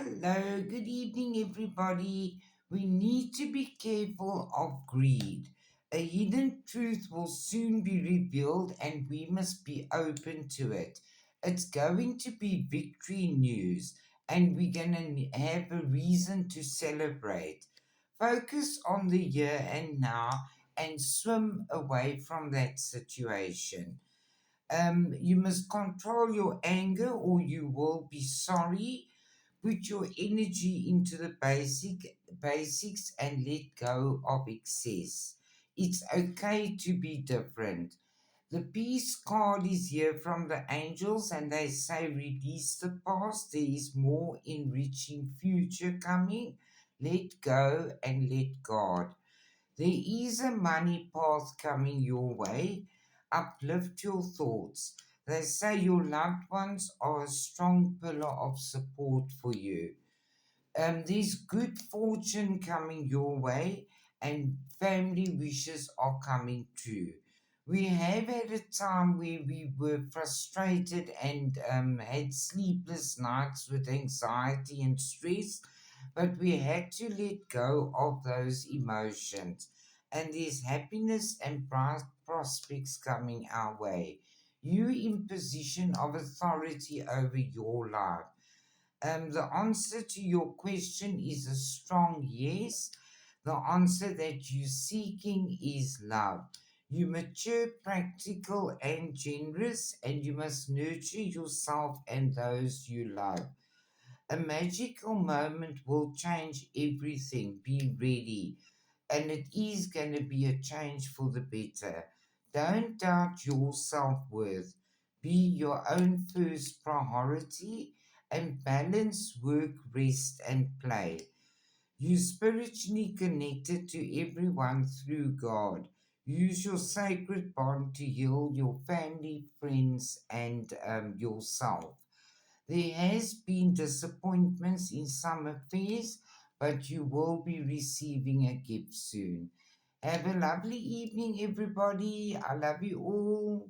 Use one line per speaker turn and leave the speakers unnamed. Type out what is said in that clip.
Hello, good evening, everybody. We need to be careful of greed. A hidden truth will soon be revealed, and we must be open to it. It's going to be victory news, and we're going to have a reason to celebrate. Focus on the here and now and swim away from that situation. You must control your anger, or you will be sorry. Put your energy into the basics and let go of excess. It's okay to be different. The peace card is here from the angels, and they say release the past. There is more enriching future coming. Let go and let God. There is a money path coming your way. Uplift your thoughts. They say your loved ones are a strong pillar of support for you. There's good fortune coming your way, and family wishes are coming true. We have had a time where we were frustrated and had sleepless nights with anxiety and stress, but we had to let go of those emotions. And there's happiness and bright prospects coming our way. You in position of authority over your life. The answer to your question is a strong yes. The answer that you're seeking is love. You mature, practical, and generous, and you must nurture yourself and those you love. A magical moment will change everything. Be ready. And it is going to be a change for the better. Don't doubt your self worth. Be your own first priority and balance work, rest, and play. You spiritually connected to everyone through God. Use your sacred bond to heal your family, friends, and yourself. There has been disappointments in some affairs, but you will be receiving a gift soon. Have a lovely evening, everybody. I love you all.